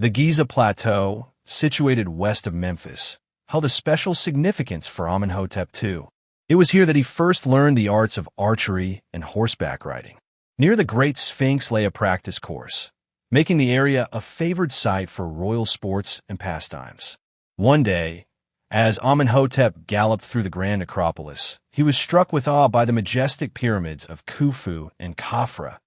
The Giza Plateau, situated west of Memphis, held a special significance for Amenhotep II. It was here that he first learned the arts of archery and horseback riding. Near the Great Sphinx lay a practice course, making the area a favored site for royal sports and pastimes. One day, as Amenhotep galloped through the grand necropolis, he was struck with awe by the majestic pyramids of Khufu and Khafra,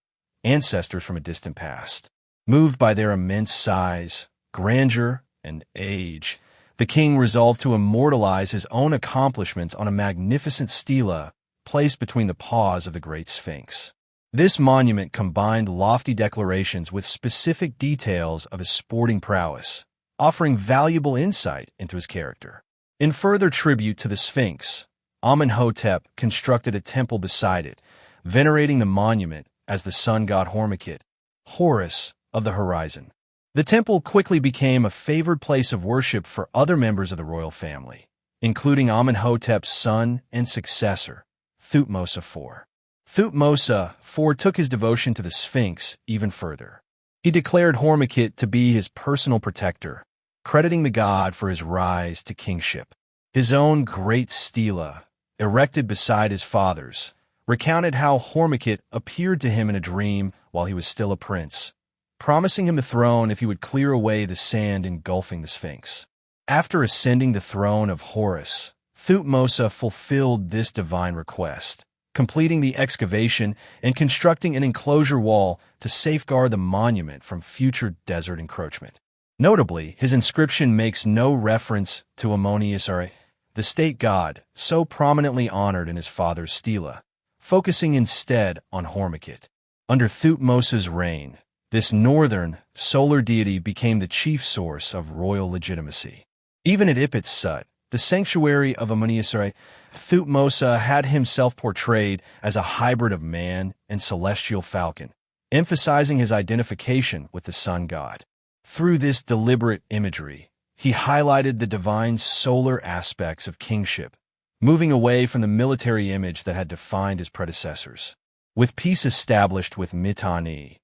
ancestors from a distant past. Moved by their immense size, grandeur, and age, the king resolved to immortalize his own accomplishments on a magnificent stela placed between the paws of the Great Sphinx. This monument combined lofty declarations with specific details of his sporting prowess, offering valuable insight into his character. In further tribute to the Sphinx, Amenhotep constructed a temple beside it, venerating the monument as the sun god Horus of the horizon. The temple quickly became a favored place of worship for other members of the royal family, including Amenhotep's son and successor, Thutmose IV. Thutmose IV took his devotion to the Sphinx even further. He declared Hormizd to be his personal protector, crediting the god for his rise to kingship. His own great stela, erected beside his father's, recounted how Hormizd appeared to him in a dream while he was still a prince, promising him the throne if he would clear away the sand engulfing the Sphinx. After ascending the throne of Horus, Thutmose fulfilled this divine request, completing the excavation and constructing an enclosure wall to safeguard the monument from future desert encroachment. Notably, his inscription makes no reference to Amuniasare, the state god so prominently honored in his father's stela, focusing instead on Hormizd. Under Thutmose's reign, this northern, solar deity became the chief source of royal legitimacy. Even at Ipit Sut, the sanctuary of Amuniasare, Thutmose had himself portrayed as a hybrid of man and celestial falcon, emphasizing his identification with the sun god. Through this deliberate imagery, he highlighted the divine solar aspects of kingship, moving away from the military image that had defined his predecessors. With peace established with Mittani,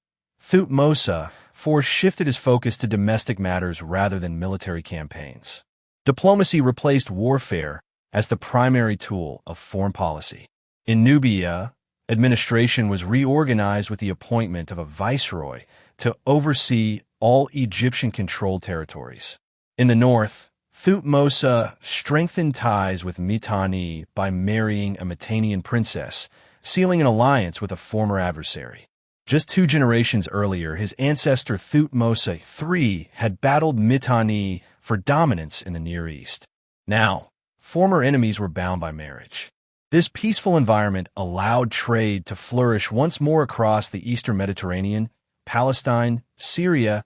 Thutmose IV shifted his focus to domestic matters rather than military campaigns. Diplomacy replaced warfare as the primary tool of foreign policy. In Nubia, administration was reorganized with the appointment of a viceroy to oversee all Egyptian-controlled territories. In the north, Thutmose strengthened ties with Mittani by marrying a Mittanian princess, sealing an alliance with a former adversary. Just 2 generations earlier, his ancestor Thutmose III had battled Mittani for dominance in the Near East. Now, former enemies were bound by marriage. This peaceful environment allowed trade to flourish once more across the eastern Mediterranean, Palestine, Syria,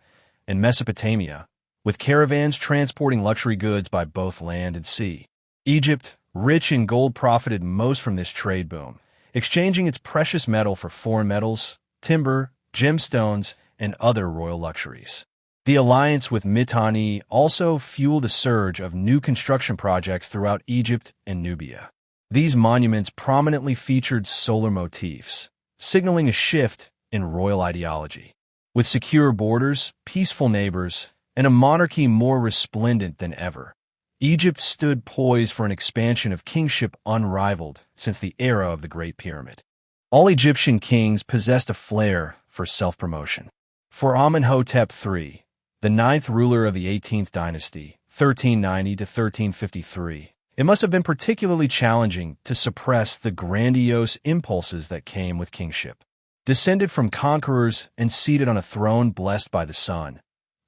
and Mesopotamia, with caravans transporting luxury goods by both land and sea. Egypt, rich in gold, profited most from this trade boom, exchanging its precious metal for foreign metals, timber, gemstones, and other royal luxuries. The alliance with Mittani also fueled a surge of new construction projects throughout Egypt and Nubia. These monuments prominently featured solar motifs, signaling a shift in royal ideology. With secure borders, peaceful neighbors, and a monarchy more resplendent than ever, Egypt stood poised for an expansion of kingship unrivaled since the era of the Great Pyramid. All Egyptian kings possessed a flair for self-promotion. For Amenhotep III, the 9th ruler of the 18th dynasty, 1390 to 1353, it must have been particularly challenging to suppress the grandiose impulses that came with kingship. Descended from conquerors and seated on a throne blessed by the sun,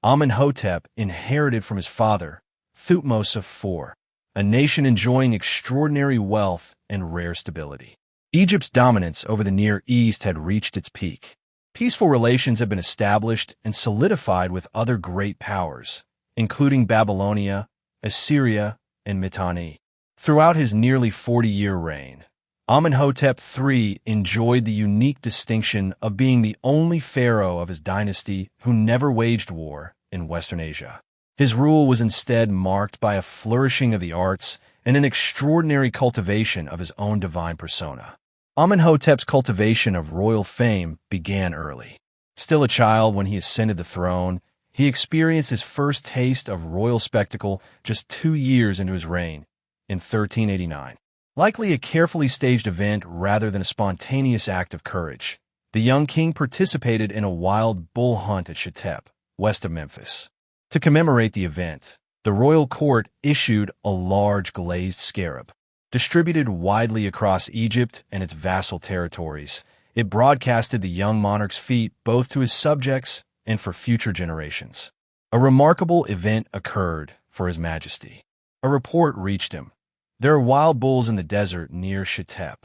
Amenhotep inherited from his father, Thutmose IV, a nation enjoying extraordinary wealth and rare stability. Egypt's dominance over the Near East had reached its peak. Peaceful relations had been established and solidified with other great powers, including Babylonia, Assyria, and Mittani. Throughout his nearly 40-year reign, Amenhotep III enjoyed the unique distinction of being the only pharaoh of his dynasty who never waged war in Western Asia. His rule was instead marked by a flourishing of the arts and an extraordinary cultivation of his own divine persona. Amenhotep's cultivation of royal fame began early. Still a child when he ascended the throne, He experienced his first taste of royal spectacle just 2 years into his reign, in 1389. Likely a carefully staged event rather than a spontaneous act of courage, the young king participated in a wild bull hunt at Shetep, west of Memphis. To commemorate the event, the royal court issued a large glazed scarab. Distributed widely across Egypt and its vassal territories, it broadcasted the young monarch's feat both to his subjects and for future generations. A remarkable event occurred for His Majesty. A report reached him. There are wild bulls in the desert near Shetep.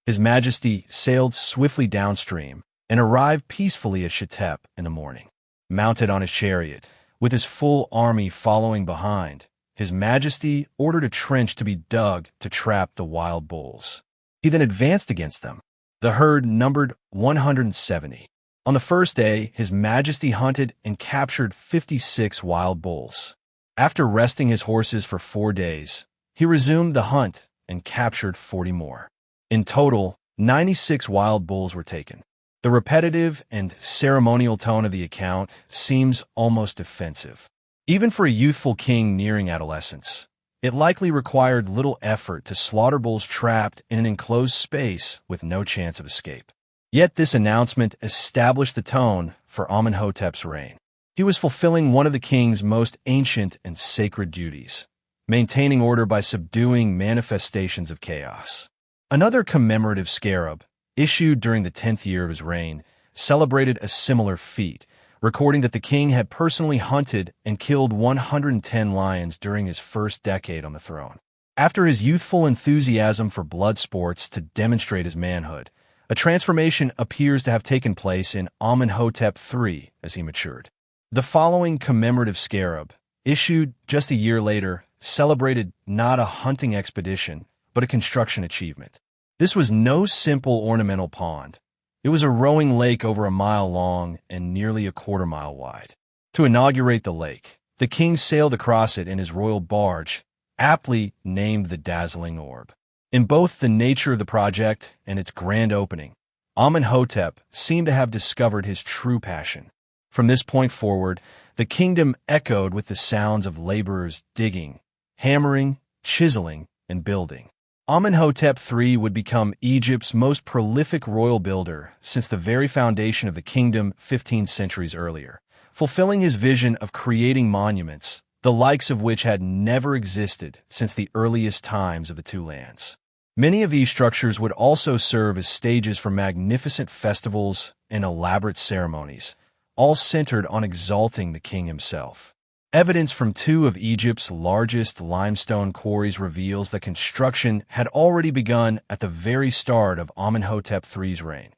His Majesty sailed swiftly downstream and arrived peacefully at Shetep in the morning. Mounted on his chariot, with his full army following behind, His Majesty ordered a trench to be dug to trap the wild bulls. He then advanced against them. The herd numbered 170. On the first day, His Majesty hunted and captured 56 wild bulls. After resting his horses for 4 days, he resumed the hunt and captured 40 more. In total, 96 wild bulls were taken. The repetitive and ceremonial tone of the account seems almost offensive. Even for a youthful king nearing adolescence, it likely required little effort to slaughter bulls trapped in an enclosed space with no chance of escape. Yet this announcement established the tone for Amenhotep's reign. He was fulfilling one of the king's most ancient and sacred duties, maintaining order by subduing manifestations of chaos. Another commemorative scarab, issued during the 10th year of his reign, celebrated a similar feat, recording that the king had personally hunted and killed 110 lions during his first decade on the throne. After his youthful enthusiasm for blood sports to demonstrate his manhood, a transformation appears to have taken place in Amenhotep III as he matured. The following commemorative scarab, issued just a year later, celebrated not a hunting expedition, but a construction achievement. This was no simple ornamental pond. It was a rowing lake over a mile long and nearly a quarter mile wide. To inaugurate the lake, the king sailed across it in his royal barge, aptly named the Dazzling Orb. In both the nature of the project and its grand opening, Amenhotep seemed to have discovered his true passion. From this point forward, the kingdom echoed with the sounds of laborers digging, hammering, chiseling, and building. Amenhotep III would become Egypt's most prolific royal builder since the very foundation of the kingdom 15 centuries earlier, fulfilling his vision of creating monuments, the likes of which had never existed since the earliest times of the two lands. Many of these structures would also serve as stages for magnificent festivals and elaborate ceremonies, all centered on exalting the king himself. Evidence from 2 of Egypt's largest limestone quarries reveals that construction had already begun at the very start of Amenhotep III's reign.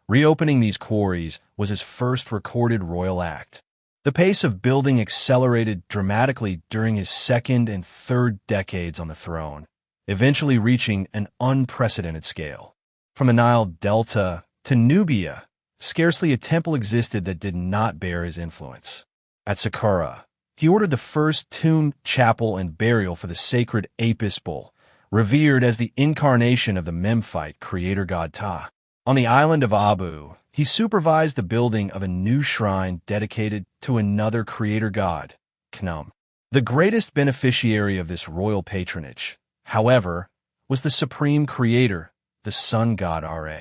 Reopening these quarries was his first recorded royal act. The pace of building accelerated dramatically during his second and third decades on the throne, eventually reaching an unprecedented scale. From the Nile Delta to Nubia, scarcely a temple existed that did not bear his influence. At Saqqara, he ordered the first tomb, chapel, and burial for the sacred Apis bull, revered as the incarnation of the Memphite creator god Ptah. On the island of Abu, he supervised the building of a new shrine dedicated to another creator god, Khnum. The greatest beneficiary of this royal patronage, however, was the supreme creator, the sun god Ra.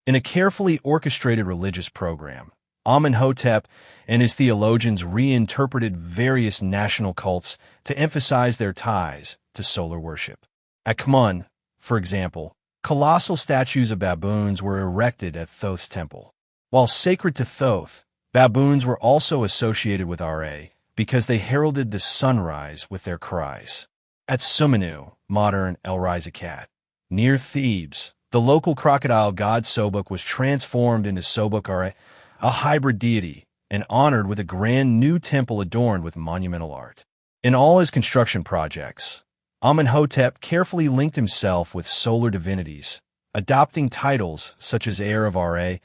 In a carefully orchestrated religious program, Amenhotep and his theologians reinterpreted various national cults to emphasize their ties to solar worship. At Kmun, for example, colossal statues of baboons were erected at Thoth's temple. While sacred to Thoth, baboons were also associated with Ra because they heralded the sunrise with their cries. At Sumenu, modern El Rizakat, near Thebes, the local crocodile god Sobuk was transformed into Sobuk Ra, a hybrid deity, and honored with a grand new temple adorned with monumental art. In all his construction projects, Amenhotep carefully linked himself with solar divinities, adopting titles such as heir of Ra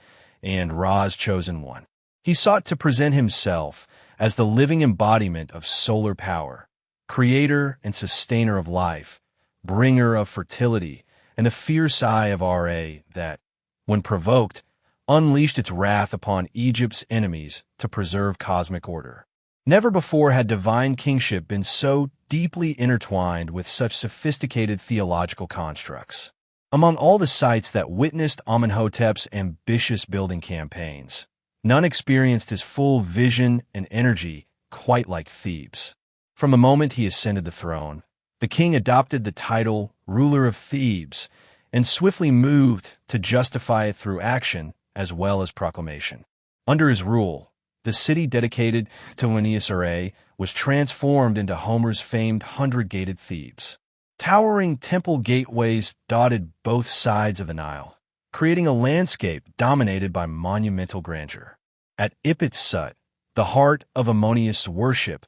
and Ra's chosen one. He sought to present himself as the living embodiment of solar power, creator and sustainer of life, bringer of fertility, and the fierce eye of Ra that, when provoked, unleashed its wrath upon Egypt's enemies to preserve cosmic order. Never before had divine kingship been so deeply intertwined with such sophisticated theological constructs. Among all the sites that witnessed Amenhotep's ambitious building campaigns, none experienced his full vision and energy quite like Thebes. From the moment he ascended the throne, the king adopted the title ruler of Thebes and swiftly moved to justify it through action as well as proclamation. Under his rule, the city dedicated to Ushered was transformed into Homer's famed 100-gated Thebes. Towering temple gateways dotted both sides of the Nile, creating a landscape dominated by monumental grandeur. At Ipit-Sut, the heart of Ammonius worship,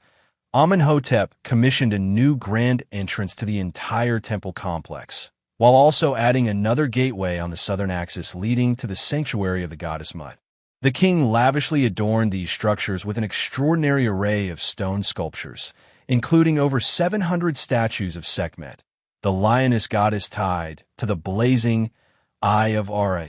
Amenhotep commissioned a new grand entrance to the entire temple complex, while also adding another gateway on the southern axis leading to the sanctuary of the goddess Mut. The king lavishly adorned these structures with an extraordinary array of stone sculptures, including over 700 statues of Sekhmet, the lioness goddess tied to the blazing Eye of Ara,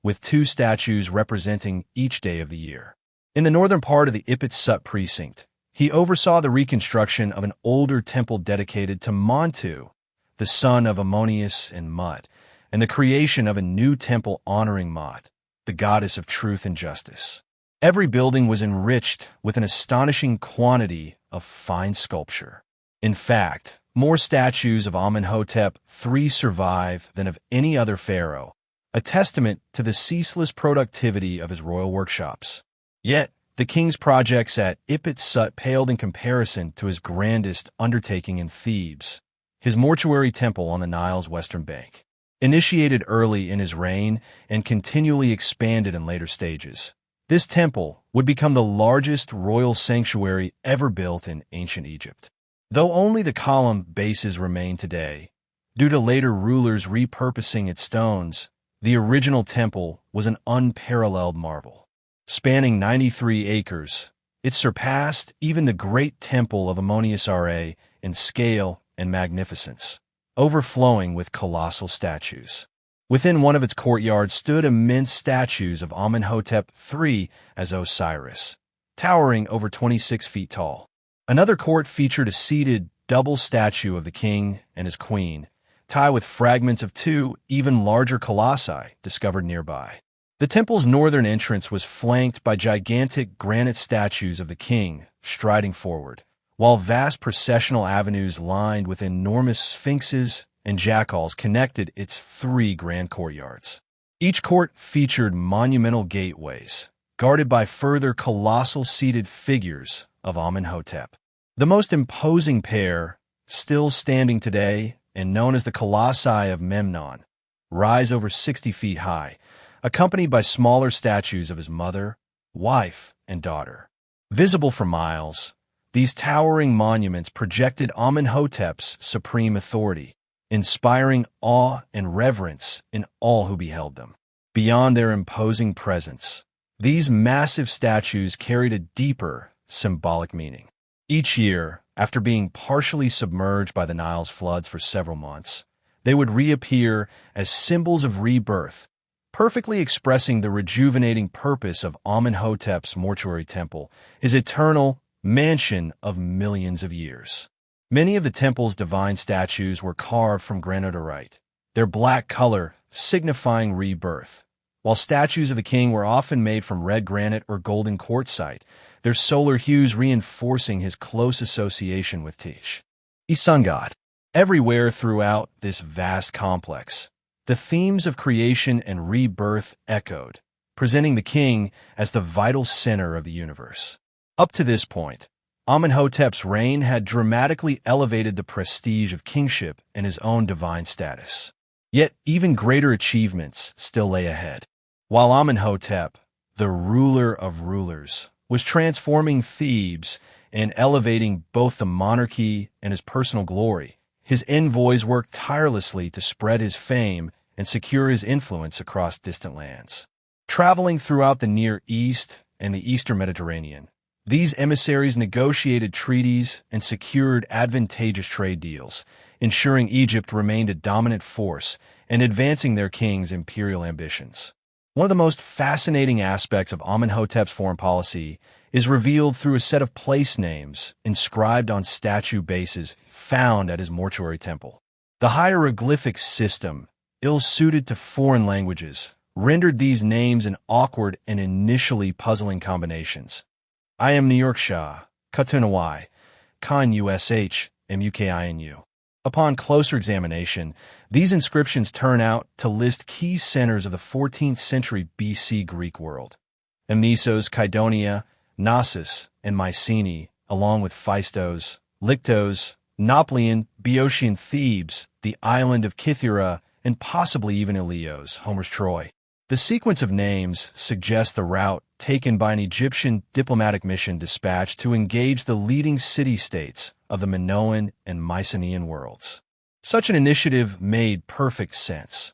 with 2 statues representing each day of the year. In the northern part of the Ipit-Sut precinct, he oversaw the reconstruction of an older temple dedicated to Montu, the son of Ammonius and Mut, and the creation of a new temple honoring Mut, the goddess of truth and justice. Every building was enriched with an astonishing quantity of fine sculpture. In fact, more statues of Amenhotep III survive than of any other pharaoh, a testament to the ceaseless productivity of his royal workshops. Yet, the king's projects at Ipit-Sut paled in comparison to his grandest undertaking in Thebes, his mortuary temple on the Nile's western bank. Initiated early in his reign and continually expanded in later stages, this temple would become the largest royal sanctuary ever built in ancient Egypt. Though only the column bases remain today, due to later rulers repurposing its stones, the original temple was an unparalleled marvel. Spanning 93 acres, it surpassed even the great temple of Ammonius Ra in scale and magnificence, overflowing with colossal statues. Within one of its courtyards stood immense statues of Amenhotep III as Osiris, towering over 26 feet tall. Another court featured a seated double statue of the king and his queen, tied with fragments of 2 even larger colossi discovered nearby. The temple's northern entrance was flanked by gigantic granite statues of the king striding forward, while vast processional avenues lined with enormous sphinxes and jackals connected its 3 grand courtyards. Each court featured monumental gateways, guarded by further colossal seated figures of Amenhotep. The most imposing pair, still standing today and known as the Colossi of Memnon, rise over 60 feet high, accompanied by smaller statues of his mother, wife, and daughter. Visible for miles, these towering monuments projected Amenhotep's supreme authority, inspiring awe and reverence in all who beheld them. Beyond their imposing presence, these massive statues carried a deeper, symbolic meaning. Each year, after being partially submerged by the Nile's floods for several months, they would reappear as symbols of rebirth, perfectly expressing the rejuvenating purpose of Amenhotep's mortuary temple, his eternal mansion of millions of years. Many of the temple's divine statues were carved from granodiorite, their black color signifying rebirth, while statues of the king were often made from red granite or golden quartzite, their solar hues reinforcing his close association with Tish, the sun god. Everywhere throughout this vast complex, the themes of creation and rebirth echoed, presenting the king as the vital center of the universe. Up to this point, Amenhotep's reign had dramatically elevated the prestige of kingship and his own divine status. Yet even greater achievements still lay ahead. While Amenhotep, the ruler of rulers, was transforming Thebes and elevating both the monarchy and his personal glory, his envoys worked tirelessly to spread his fame and secure his influence across distant lands. Traveling throughout the Near East and the Eastern Mediterranean, these emissaries negotiated treaties and secured advantageous trade deals, ensuring Egypt remained a dominant force and advancing their king's imperial ambitions. One of the most fascinating aspects of Amenhotep's foreign policy is revealed through a set of place names inscribed on statue bases found at his mortuary temple. The hieroglyphic system, ill-suited to foreign languages, rendered these names an awkward and initially puzzling combinations. I am New York Shah, Katunawai, Khan USH, MUKINU. Upon closer examination, these inscriptions turn out to list key centers of the 14th century BC Greek world. Amnisos, Kydonia, Knossos, and Mycenae, along with Phaistos, Lyctos, Nauplian, Boeotian Thebes, the island of Kythera, and possibly even Ilios, Homer's Troy. The sequence of names suggests the route taken by an Egyptian diplomatic mission dispatched to engage the leading city-states of the Minoan and Mycenaean worlds. Such an initiative made perfect sense.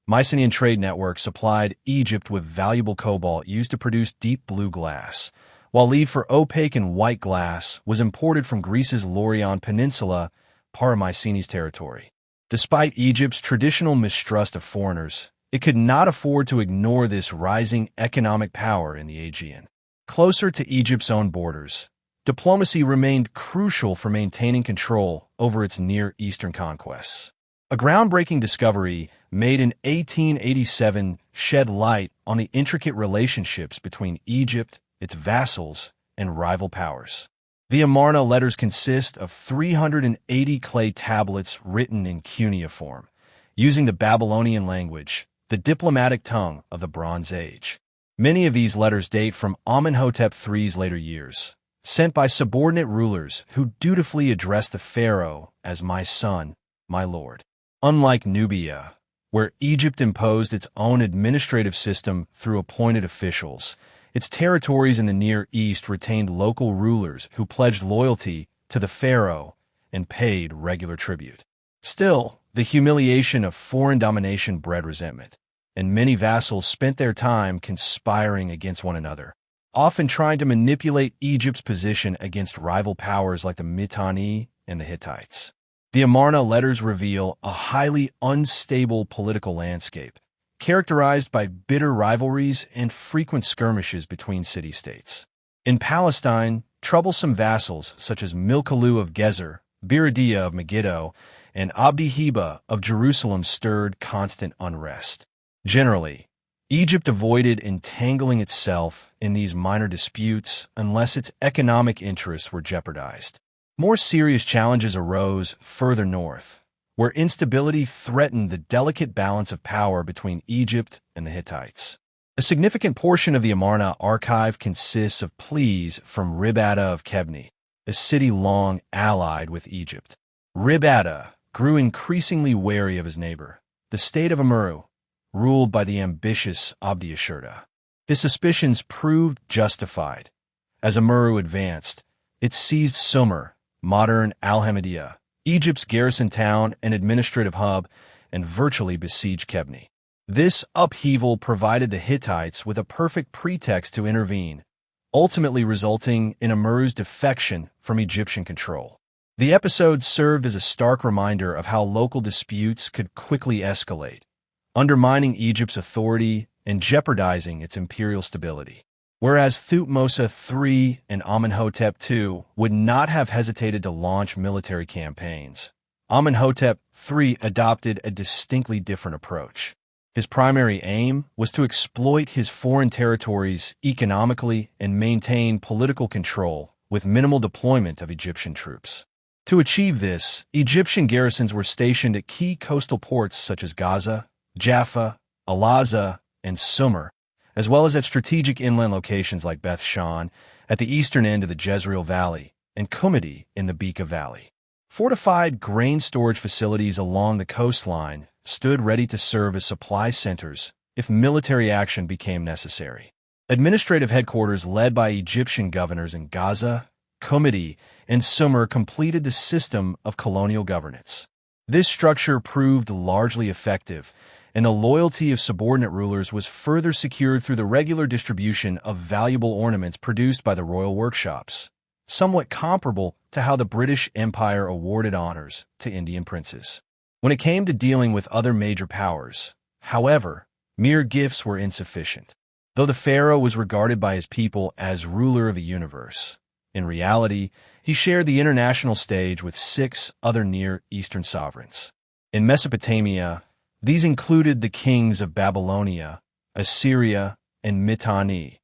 Mycenaean trade networks supplied Egypt with valuable cobalt used to produce deep blue glass, while lead for opaque and white glass was imported from Greece's Laurion Peninsula, part of Mycenae's territory. Despite Egypt's traditional mistrust of foreigners, it could not afford to ignore this rising economic power in the Aegean. Closer to Egypt's own borders, diplomacy remained crucial for maintaining control over its Near Eastern conquests. A groundbreaking discovery made in 1887 shed light on the intricate relationships between Egypt, its vassals, and rival powers. The Amarna Letters consist of 380 clay tablets written in cuneiform, using the Babylonian language, the diplomatic tongue of the Bronze Age. Many of these letters date from Amenhotep III's later years, sent by subordinate rulers who dutifully addressed the pharaoh as "my son, my lord." Unlike Nubia, where Egypt imposed its own administrative system through appointed officials, its territories in the Near East retained local rulers who pledged loyalty to the pharaoh and paid regular tribute. Still, the humiliation of foreign domination bred resentment, and many vassals spent their time conspiring against one another, often trying to manipulate Egypt's position against rival powers like the Mittani and the Hittites. The Amarna Letters reveal a highly unstable political landscape, characterized by bitter rivalries and frequent skirmishes between city-states. In Palestine, troublesome vassals such as Milkalu of Gezer, Biridia of Megiddo, and Abdi-Heba of Jerusalem stirred constant unrest. Generally, Egypt avoided entangling itself in these minor disputes unless its economic interests were jeopardized. More serious challenges arose further north, where instability threatened the delicate balance of power between Egypt and the Hittites. A significant portion of the Amarna archive consists of pleas from Ribada of Kebni, a city long allied with Egypt. Ribada grew increasingly wary of his neighbor, the state of Amurru, ruled by the ambitious Abdi-Ashurda. His suspicions proved justified. As Amurru advanced, it seized Sumer, modern Al-Hamidiyya, Egypt's garrison town and administrative hub, and virtually besieged Kebni. This upheaval provided the Hittites with a perfect pretext to intervene, ultimately resulting in Amurru's defection from Egyptian control. The episode served as a stark reminder of how local disputes could quickly escalate, undermining Egypt's authority and jeopardizing its imperial stability. Whereas Thutmose III and Amenhotep II would not have hesitated to launch military campaigns, Amenhotep III adopted a distinctly different approach. His primary aim was to exploit his foreign territories economically and maintain political control with minimal deployment of Egyptian troops. To achieve this, Egyptian garrisons were stationed at key coastal ports such as Gaza, Jaffa, Al-Azza, and Sumer, as well as at strategic inland locations like Beth Shan at the eastern end of the Jezreel Valley and Qumidi in the Bekaa Valley. Fortified grain storage facilities along the coastline stood ready to serve as supply centers if military action became necessary. Administrative headquarters led by Egyptian governors in Gaza, Qumidi, and Sumer completed the system of colonial governance. This structure proved largely effective, and the loyalty of subordinate rulers was further secured through the regular distribution of valuable ornaments produced by the royal workshops, somewhat comparable to how the British Empire awarded honors to Indian princes. When it came to dealing with other major powers, however, mere gifts were insufficient. Though the pharaoh was regarded by his people as ruler of the universe, in reality, he shared the international stage with 6 other Near Eastern sovereigns. In Mesopotamia, these included the kings of Babylonia, Assyria, and Mittani.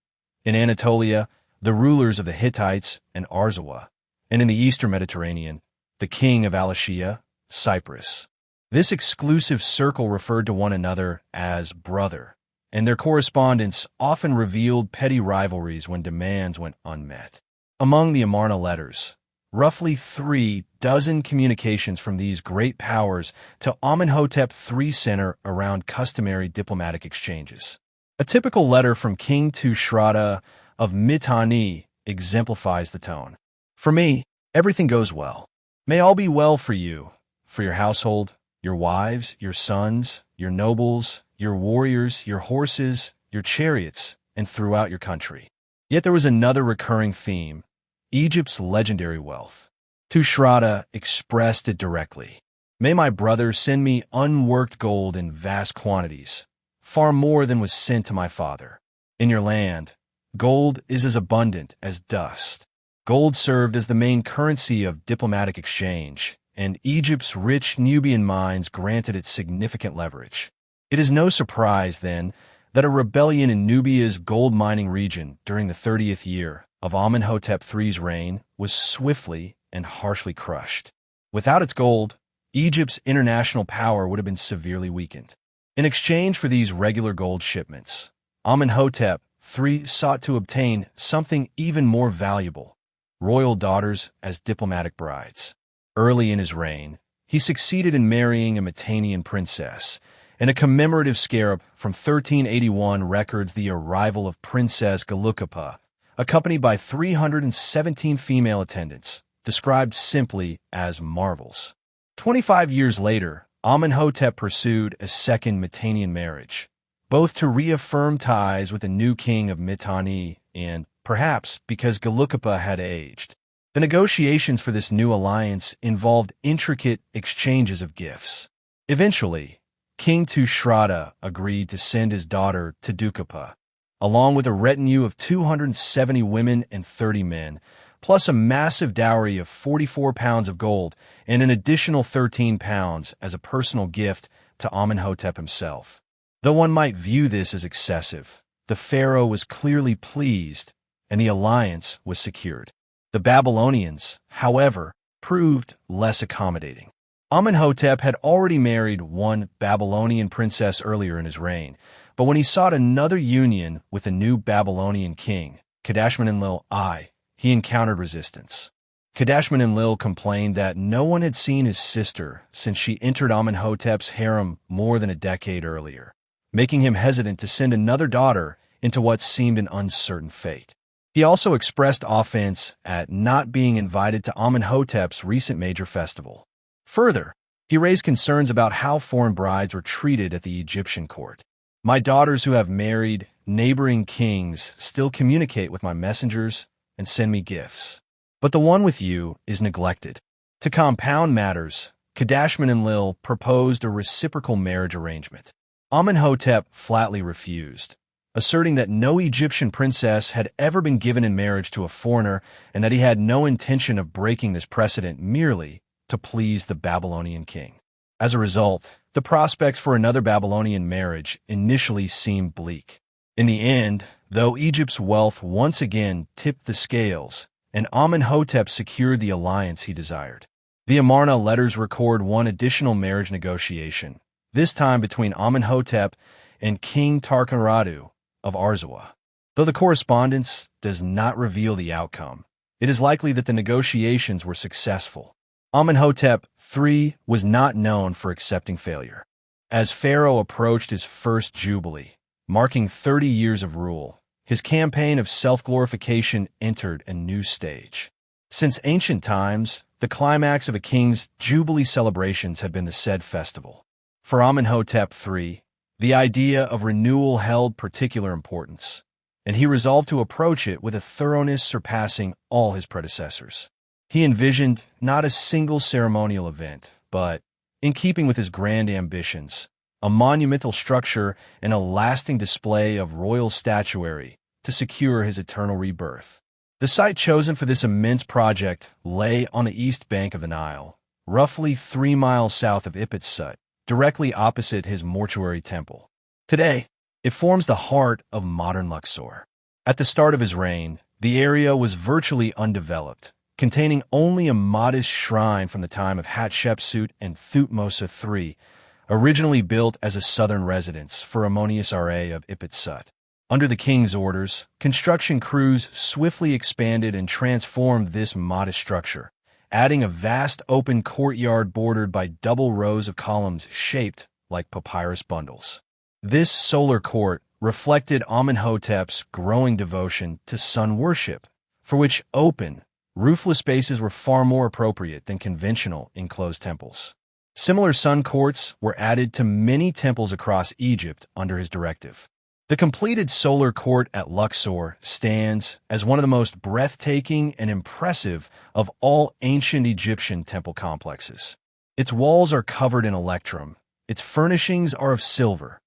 In Anatolia, the rulers of the Hittites and Arzawa, and in the Eastern Mediterranean, the king of Alatia, Cyprus. This exclusive circle referred to one another as brother, and their correspondence often revealed petty rivalries when demands went unmet. Among the Amarna Letters, roughly 3 dozen communications from these great powers to Amenhotep III center around customary diplomatic exchanges. A typical letter from King Tushratta of Mittani exemplifies the tone. For me, everything goes well. May all be well for you, for your household, your wives, your sons, your nobles, your warriors, your horses, your chariots, and throughout your country. Yet there was another recurring theme: Egypt's legendary wealth. Tushratta expressed it directly. May my brother send me unworked gold in vast quantities, far more than was sent to my father. In your land, gold is as abundant as dust. Gold served as the main currency of diplomatic exchange, and Egypt's rich Nubian mines granted it significant leverage. It is no surprise, then, that a rebellion in Nubia's gold mining region during the 30th year of Amenhotep III's reign was swiftly and harshly crushed. Without its gold, Egypt's international power would have been severely weakened. In exchange for these regular gold shipments, Amenhotep III sought to obtain something even more valuable: royal daughters as diplomatic brides. Early in his reign, he succeeded in marrying a Mittanian princess, and a commemorative scarab from 1381 records the arrival of Princess Galukapa, accompanied by 317 female attendants, described simply as marvels. 25 years later, Amenhotep pursued a second Mittanian marriage, both to reaffirm ties with the new king of Mittani and, perhaps, because Galukapa had aged. The negotiations for this new alliance involved intricate exchanges of gifts. Eventually, King Tushratta agreed to send his daughter Tadukapa, along with a retinue of 270 women and 30 men, plus a massive dowry of 44 pounds of gold and an additional 13 pounds as a personal gift to Amenhotep himself. Though one might view this as excessive, the pharaoh was clearly pleased, and the alliance was secured. The Babylonians, however, proved less accommodating. Amenhotep had already married one Babylonian princess earlier in his reign, but when he sought another union with a new Babylonian king, Kadashman-Enlil I, he encountered resistance. Kadashman-Enlil complained that no one had seen his sister since she entered Amenhotep's harem more than a decade earlier, making him hesitant to send another daughter into what seemed an uncertain fate. He also expressed offense at not being invited to Amenhotep's recent major festival. Further, he raised concerns about how foreign brides were treated at the Egyptian court. My daughters who have married neighboring kings still communicate with my messengers and send me gifts, but the one with you is neglected. To compound matters, Kadashman-Enlil proposed a reciprocal marriage arrangement. Amenhotep flatly refused, asserting that no Egyptian princess had ever been given in marriage to a foreigner and that he had no intention of breaking this precedent merely to please the Babylonian king. As a result, the prospects for another Babylonian marriage initially seemed bleak. In the end, though Egypt's wealth once again tipped the scales, and Amenhotep secured the alliance he desired. The Amarna Letters record one additional marriage negotiation, this time between Amenhotep and King Tarkaradu of Arzawa. Though the correspondence does not reveal the outcome, it is likely that the negotiations were successful. Amenhotep III was not known for accepting failure. As Pharaoh approached his first jubilee, marking 30 years of rule, his campaign of self-glorification entered a new stage. Since ancient times, the climax of a king's jubilee celebrations had been the said festival. For Amenhotep III, the idea of renewal held particular importance, and he resolved to approach it with a thoroughness surpassing all his predecessors. He envisioned not a single ceremonial event, but, in keeping with his grand ambitions, a monumental structure and a lasting display of royal statuary to secure his eternal rebirth. The site chosen for this immense project lay on the east bank of the Nile, roughly 3 miles south of Amenhotep, directly opposite his mortuary temple. Today, it forms the heart of modern Luxor. At the start of his reign, the area was virtually undeveloped, containing only a modest shrine from the time of Hatshepsut and Thutmose III, originally built as a southern residence for Ammonius RA of Amenhotep. Under the king's orders, construction crews swiftly expanded and transformed this modest structure, adding a vast open courtyard bordered by double rows of columns shaped like papyrus bundles. This solar court reflected Amenhotep's growing devotion to sun worship, for which open, roofless spaces were far more appropriate than conventional enclosed temples. Similar sun courts were added to many temples across Egypt under his directive. The completed solar court at Luxor stands as one of the most breathtaking and impressive of all ancient Egyptian temple complexes. Its walls are covered in electrum, its furnishings are of silver,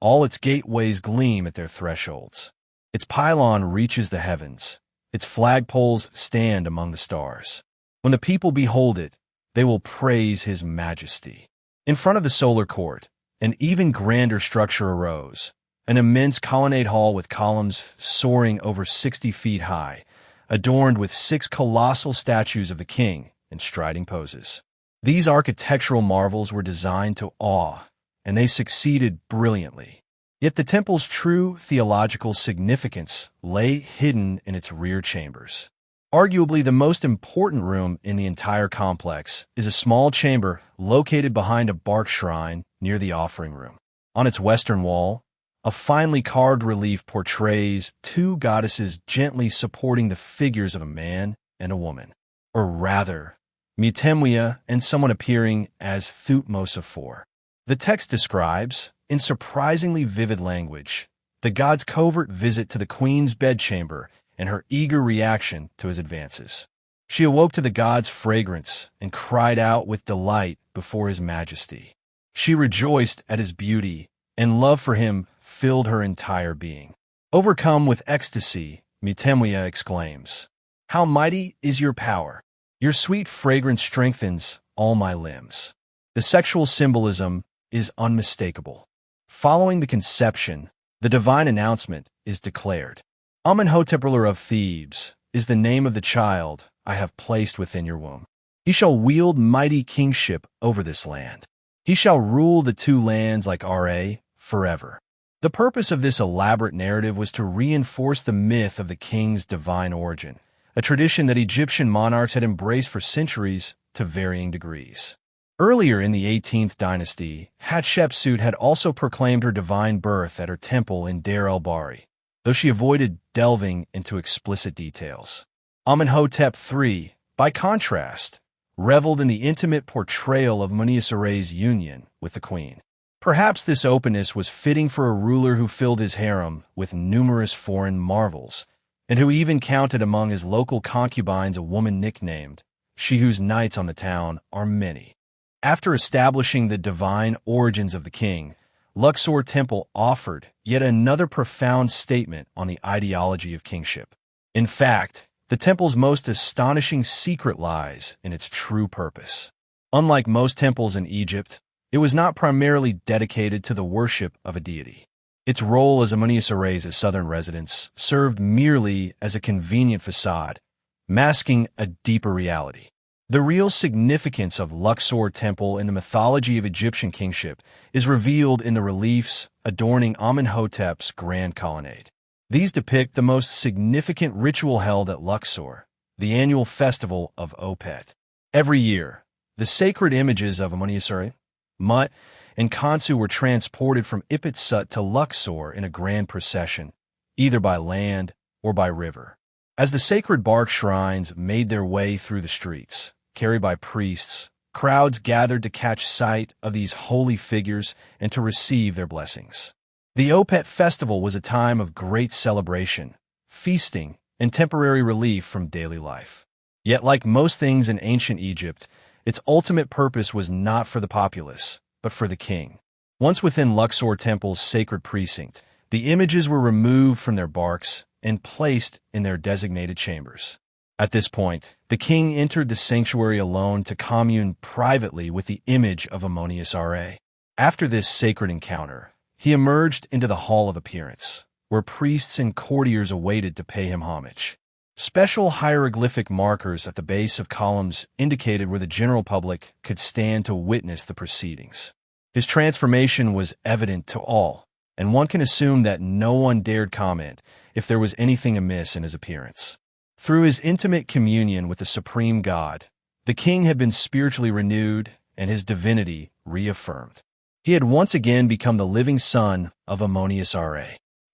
all its gateways gleam at their thresholds. Its pylon reaches the heavens, its flagpoles stand among the stars. When the people behold it, they will praise his majesty. In front of the solar court, an even grander structure arose, an immense colonnade hall with columns soaring over 60 feet high, adorned with 6 colossal statues of the king in striding poses. These architectural marvels were designed to awe, and they succeeded brilliantly. Yet the temple's true theological significance lay hidden in its rear chambers. Arguably the most important room in the entire complex is a small chamber located behind a bark shrine near the offering room. On its western wall, a finely carved relief portrays 2 goddesses gently supporting the figures of a man and a woman, or rather, Mittani and someone appearing as Thutmose IV. The text describes, in surprisingly vivid language, the god's covert visit to the queen's bedchamber and her eager reaction to his advances. She awoke to the god's fragrance and cried out with delight before his majesty. She rejoiced at his beauty, and love for him filled her entire being. Overcome with ecstasy, Mittani exclaims, "How mighty is your power! Your sweet fragrance strengthens all my limbs." The sexual symbolism is unmistakable. Following the conception, the divine announcement is declared. Amenhotep ruler of Thebes is the name of the child I have placed within your womb. He shall wield mighty kingship over this land. He shall rule the 2 lands like Ra forever. The purpose of this elaborate narrative was to reinforce the myth of the king's divine origin, a tradition that Egyptian monarchs had embraced for centuries to varying degrees. Earlier in the 18th dynasty, Hatshepsut had also proclaimed her divine birth at her temple in Deir el-Bahri, though she avoided delving into explicit details. Amenhotep III, by contrast, reveled in the intimate portrayal of Ammonius RA's union with the queen. Perhaps this openness was fitting for a ruler who filled his harem with numerous foreign marvels, and who even counted among his local concubines a woman nicknamed, "She whose nights on the town are many." After establishing the divine origins of the king, Luxor Temple offered yet another profound statement on the ideology of kingship. In fact, the temple's most astonishing secret lies in its true purpose. Unlike most temples in Egypt, it was not primarily dedicated to the worship of a deity. Its role as Ammonius RA's southern residence served merely as a convenient facade, masking a deeper reality. The real significance of Luxor Temple in the mythology of Egyptian kingship is revealed in the reliefs adorning Amenhotep's grand colonnade. These depict the most significant ritual held at Luxor, the annual festival of Opet. Every year, the sacred images of Ammonius RA, Mut, and Khonsu were transported from Amenhotep to Luxor in a grand procession, either by land or by river. As the sacred bark shrines made their way through the streets, carried by priests, crowds gathered to catch sight of these holy figures and to receive their blessings. The Opet festival was a time of great celebration, feasting, and temporary relief from daily life. Yet, like most things in ancient Egypt, its ultimate purpose was not for the populace, but for the king. Once within Luxor Temple's sacred precinct, the images were removed from their barks and placed in their designated chambers. At this point, the king entered the sanctuary alone to commune privately with the image of Ammonius Ra. After this sacred encounter, he emerged into the Hall of Appearance, where priests and courtiers awaited to pay him homage. Special hieroglyphic markers at the base of columns indicated where the general public could stand to witness the proceedings. His transformation was evident to all, and one can assume that no one dared comment if there was anything amiss in his appearance. Through his intimate communion with the supreme God, the king had been spiritually renewed and his divinity reaffirmed. He had once again become the living son of Ammonius Ra.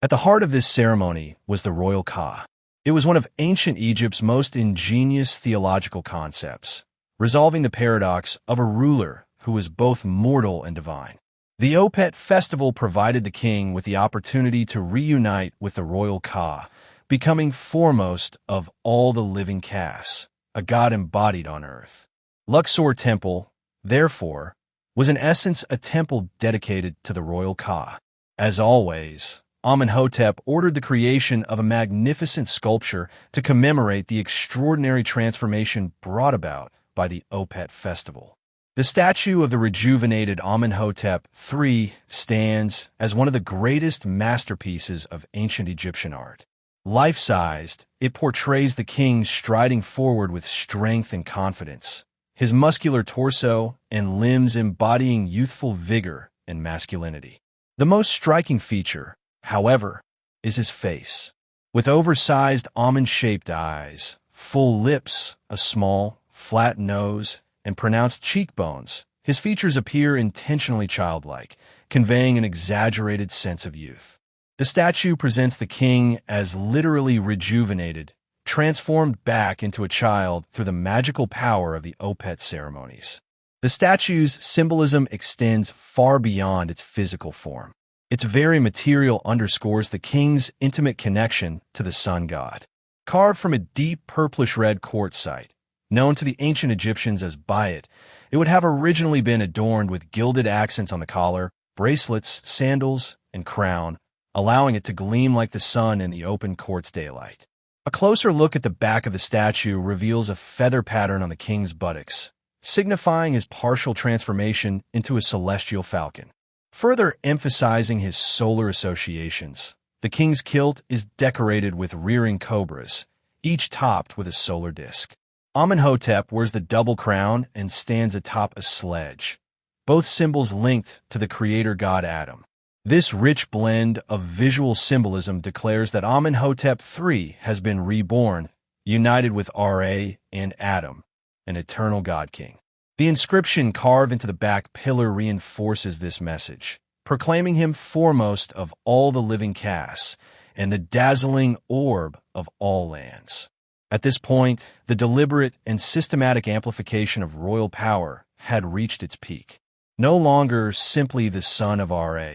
At the heart of this ceremony was the royal ka. It was one of ancient Egypt's most ingenious theological concepts, resolving the paradox of a ruler who was both mortal and divine. The Opet festival provided the king with the opportunity to reunite with the royal ka, becoming foremost of all the living castes, a god embodied on earth. Luxor Temple, therefore, was in essence a temple dedicated to the royal ka. As always, Amenhotep ordered the creation of a magnificent sculpture to commemorate the extraordinary transformation brought about by the Opet festival. The statue of the rejuvenated Amenhotep III stands as one of the greatest masterpieces of ancient Egyptian art. Life-sized, it portrays the king striding forward with strength and confidence, his muscular torso and limbs embodying youthful vigor and masculinity. The most striking feature, however, is his face. With oversized almond-shaped eyes, full lips, a small, flat nose, and pronounced cheekbones, his features appear intentionally childlike, conveying an exaggerated sense of youth. The statue presents the king as literally rejuvenated, transformed back into a child through the magical power of the Opet ceremonies. The statue's symbolism extends far beyond its physical form. Its very material underscores the king's intimate connection to the sun god. Carved from a deep purplish-red quartzite, known to the ancient Egyptians as bayet, it would have originally been adorned with gilded accents on the collar, bracelets, sandals, and crown, allowing it to gleam like the sun in the open quartz daylight. A closer look at the back of the statue reveals a feather pattern on the king's buttocks, signifying his partial transformation into a celestial falcon. Further emphasizing his solar associations, the king's kilt is decorated with rearing cobras, each topped with a solar disk. Amenhotep wears the double crown and stands atop a sledge, both symbols linked to the creator god Adam. This rich blend of visual symbolism declares that Amenhotep III has been reborn, united with Ra and Adam, an eternal god king. The inscription carved into the back pillar reinforces this message, proclaiming him foremost of all the living castes and the dazzling orb of all lands. At this point, the deliberate and systematic amplification of royal power had reached its peak. No longer simply the son of Ra,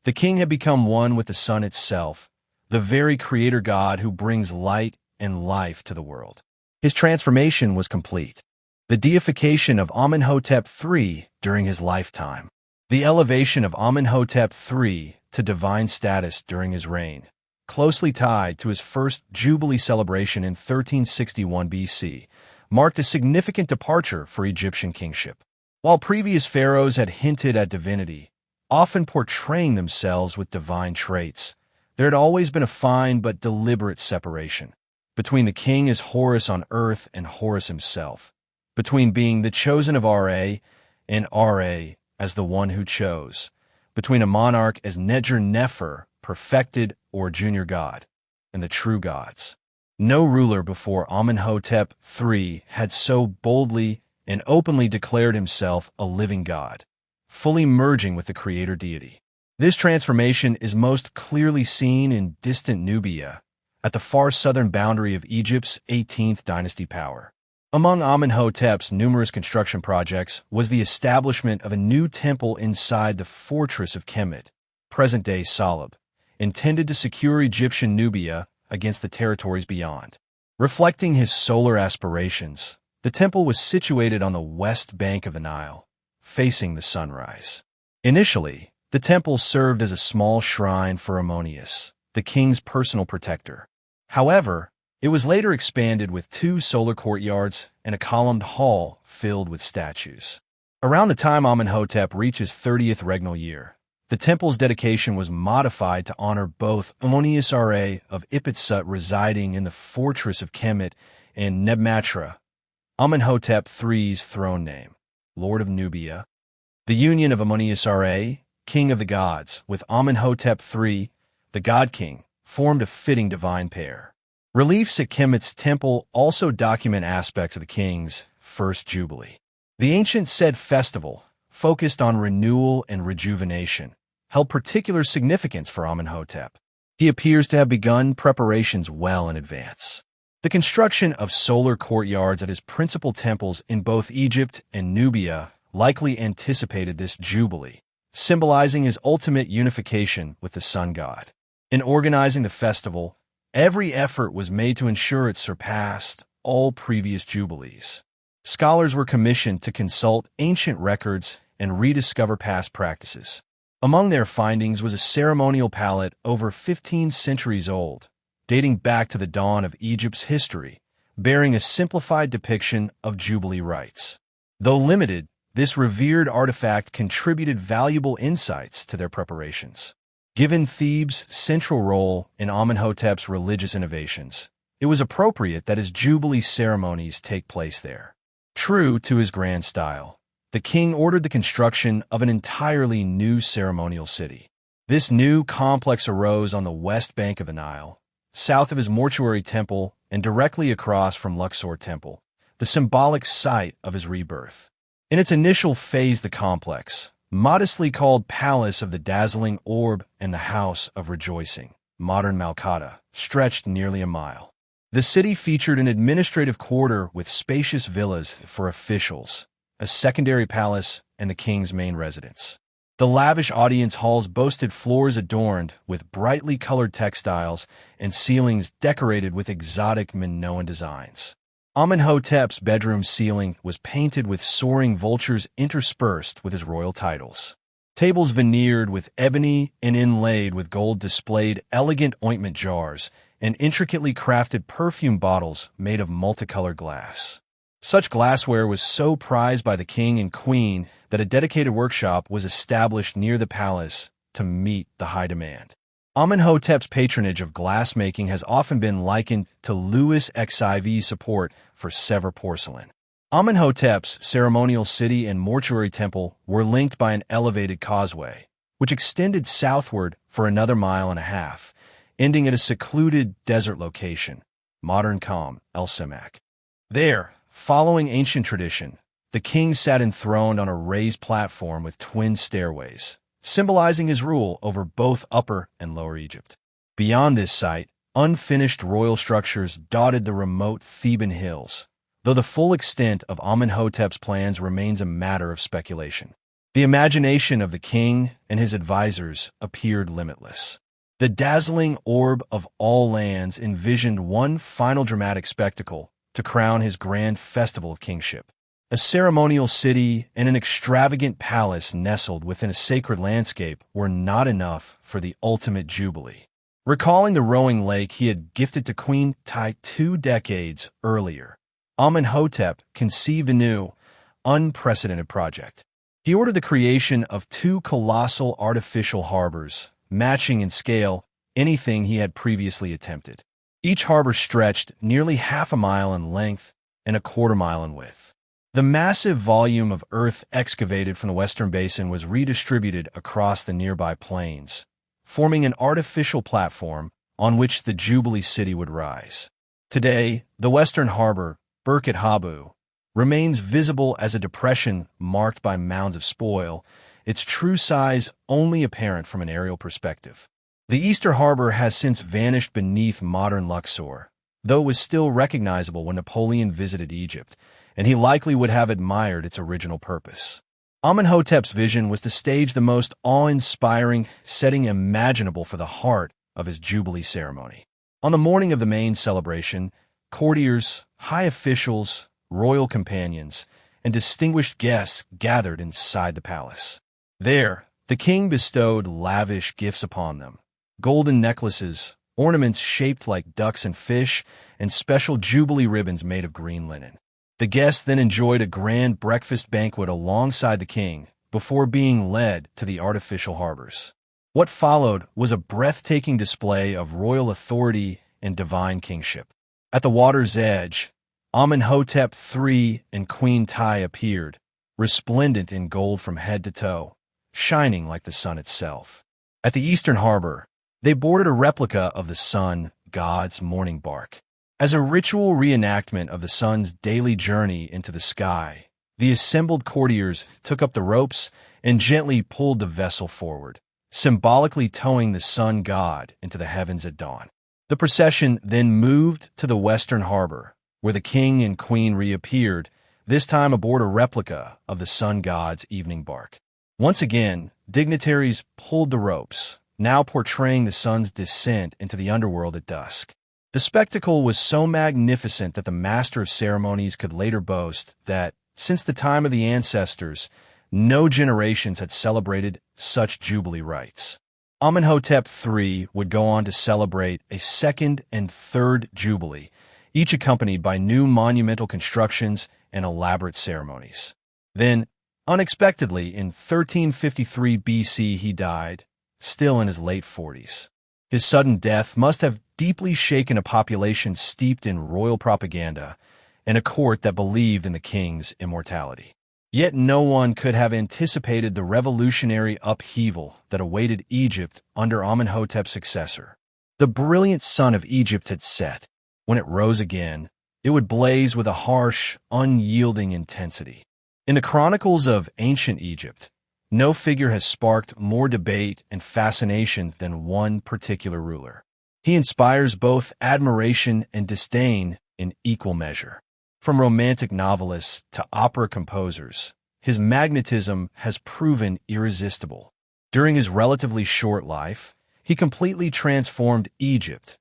the king had become one with the sun itself, the very creator god who brings light and life to the world. His transformation was complete. The deification of Amenhotep III during his lifetime, the elevation of Amenhotep III to divine status during his reign, closely tied to his first Jubilee celebration in 1361 BC, marked a significant departure for Egyptian kingship. While previous pharaohs had hinted at divinity, often portraying themselves with divine traits, there had always been a fine but deliberate separation between the king as Horus on earth and Horus himself, between being the chosen of Ra and Ra as the one who chose, between a monarch as Nefer, perfected or junior god, and the true gods. No ruler before Amenhotep III had so boldly and openly declared himself a living god, fully merging with the creator deity. This transformation is most clearly seen in distant Nubia, at the far southern boundary of Egypt's 18th dynasty power. Among Amenhotep's numerous construction projects was the establishment of a new temple inside the fortress of Kemet, present-day Salab, intended to secure Egyptian Nubia against the territories beyond. Reflecting his solar aspirations, the temple was situated on the west bank of the Nile, facing the sunrise. Initially, The temple served as a small shrine for Ammonius, the king's personal protector. However, it was later expanded with 2 solar courtyards and a columned hall filled with statues. Around the time Amenhotep reached his 30th regnal year, the temple's dedication was modified to honor both Ammonius Ra of Ipitsut residing in the fortress of Kemet and Nebmatra, Amenhotep III's throne name, Lord of Nubia. The union of Ammonius Ra, king of the gods, with Amenhotep III, the god king, formed a fitting divine pair. Reliefs at Kemet's temple also document aspects of the king's first jubilee. The ancient said festival, focused on renewal and rejuvenation, held particular significance for Amenhotep. He appears to have begun preparations well in advance. The construction of solar courtyards at his principal temples in both Egypt and Nubia likely anticipated this jubilee, symbolizing his ultimate unification with the sun god. In organizing the festival, every effort was made to ensure it surpassed all previous jubilees. Scholars were commissioned to consult ancient records and rediscover past practices. Among their findings was a ceremonial palette over 15 centuries old, dating back to the dawn of Egypt's history, bearing a simplified depiction of jubilee rites. Though limited, this revered artifact contributed valuable insights to their preparations. Given Thebes' central role in Amenhotep's religious innovations, it was appropriate that his jubilee ceremonies take place there. True to his grand style, the king ordered the construction of an entirely new ceremonial city. This new complex arose on the west bank of the Nile, south of his mortuary temple and directly across from Luxor Temple, the symbolic site of his rebirth. In its initial phase, the complex, modestly called Palace of the Dazzling Orb and the House of Rejoicing, modern Malkata, stretched nearly a mile. The city featured an administrative quarter with spacious villas for officials, a secondary palace, and the king's main residence. The lavish audience halls boasted floors adorned with brightly colored textiles and ceilings decorated with exotic Minoan designs. Amenhotep's bedroom ceiling was painted with soaring vultures interspersed with his royal titles. Tables veneered with ebony and inlaid with gold displayed elegant ointment jars and intricately crafted perfume bottles made of multicolored glass. Such glassware was so prized by the king and queen that a dedicated workshop was established near the palace to meet the high demand. Amenhotep's patronage of glassmaking has often been likened to Louis XIV's support for Sèvres porcelain. Amenhotep's ceremonial city and mortuary temple were linked by an elevated causeway, which extended southward for another mile and a half, ending at a secluded desert location, modern Qom el-Semak. There, following ancient tradition, the king sat enthroned on a raised platform with twin stairways, symbolizing his rule over both Upper and Lower Egypt. Beyond this site, unfinished royal structures dotted the remote Theban hills, though the full extent of Amenhotep's plans remains a matter of speculation. The imagination of the king and his advisors appeared limitless. The dazzling orb of all lands envisioned one final dramatic spectacle to crown his grand festival of kingship. A ceremonial city and an extravagant palace nestled within a sacred landscape were not enough for the ultimate jubilee. Recalling the rowing lake he had gifted to Queen Tai 2 decades earlier, Amenhotep conceived a new, unprecedented project. He ordered the creation of 2 colossal artificial harbors, matching in scale anything he had previously attempted. Each harbor stretched nearly half a mile in length and a quarter mile in width. The massive volume of earth excavated from the western basin was redistributed across the nearby plains, forming an artificial platform on which the Jubilee City would rise. Today, the western harbor, Birket Habu, remains visible as a depression marked by mounds of spoil, its true size only apparent from an aerial perspective. The eastern harbor has since vanished beneath modern Luxor, though it was still recognizable when Napoleon visited Egypt, and he likely would have admired its original purpose. Amenhotep's vision was to stage the most awe-inspiring setting imaginable for the heart of his Jubilee ceremony. On the morning of the main celebration, courtiers, high officials, royal companions, and distinguished guests gathered inside the palace. There, The king bestowed lavish gifts upon them: golden necklaces, ornaments shaped like ducks and fish, and special jubilee ribbons made of green linen. The guests then enjoyed a grand breakfast banquet alongside the king before being led to the artificial harbors. What followed was a breathtaking display of royal authority and divine kingship. At the water's edge, Amenhotep III and Queen Tai appeared, resplendent in gold from head to toe, shining like the sun itself. At the eastern harbor, they boarded a replica of the sun god's morning bark. As a ritual reenactment of the sun's daily journey into the sky, the assembled courtiers took up the ropes and gently pulled the vessel forward, symbolically towing the sun god into the heavens at dawn. The procession then moved to the western harbor, where the king and queen reappeared, this time aboard a replica of the sun god's evening bark. Once again, dignitaries pulled the ropes, now portraying the sun's descent into the underworld at dusk. The spectacle was so magnificent that the master of ceremonies could later boast that, since the time of the ancestors, no generations had celebrated such jubilee rites. Amenhotep III would go on to celebrate a second and third jubilee, each accompanied by new monumental constructions and elaborate ceremonies. Then, unexpectedly, in 1353 BC, he died, still in his late 40s. His sudden death must have deeply shaken a population steeped in royal propaganda and a court that believed in the king's immortality. Yet no one could have anticipated the revolutionary upheaval that awaited Egypt under Amenhotep's successor. The brilliant sun of Egypt had set. When it rose again, it would blaze with a harsh, unyielding intensity. In the chronicles of ancient Egypt, no figure has sparked more debate and fascination than one particular ruler. He inspires both admiration and disdain in equal measure. From romantic novelists to opera composers, his magnetism has proven irresistible. During his relatively short life, he completely transformed Egypt,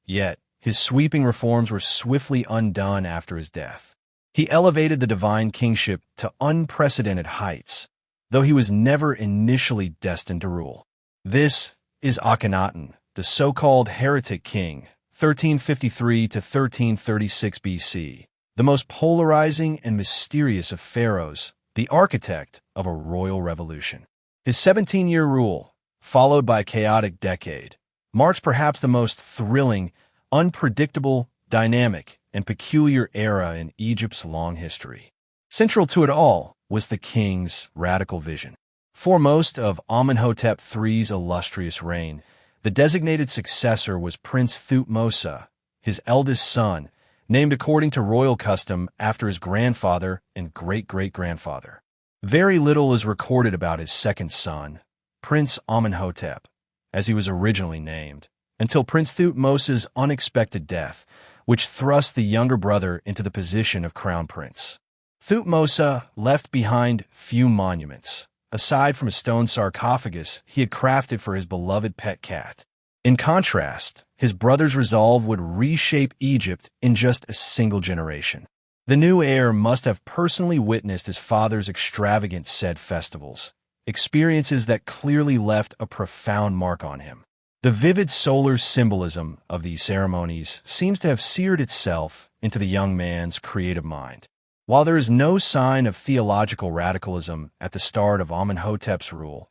yet his sweeping reforms were swiftly undone after his death. He elevated the divine kingship to unprecedented heights, though he was never initially destined to rule. This is Akhenaten, the so-called heretic king, 1353 to 1336 BC, the most polarizing and mysterious of pharaohs, the architect of a royal revolution. His 17-year rule, followed by a chaotic decade, marks perhaps the most thrilling, unpredictable, dynamic, and peculiar era in Egypt's long history. Central to it all was the king's radical vision. Foremost of Amenhotep III's illustrious reign, the designated successor was Prince Thutmose, his eldest son, named according to royal custom after his grandfather and great-great-grandfather. Very little is recorded about his second son, Prince Amenhotep, as he was originally named, until Prince Thutmose's unexpected death, which thrust the younger brother into the position of crown prince. Thutmose left behind few monuments, aside from a stone sarcophagus he had crafted for his beloved pet cat. In contrast, his brother's resolve would reshape Egypt in just a single generation. The new heir must have personally witnessed his father's extravagant said festivals, experiences that clearly left a profound mark on him. The vivid solar symbolism of these ceremonies seems to have seared itself into the young man's creative mind. While there is no sign of theological radicalism at the start of Amenhotep's rule,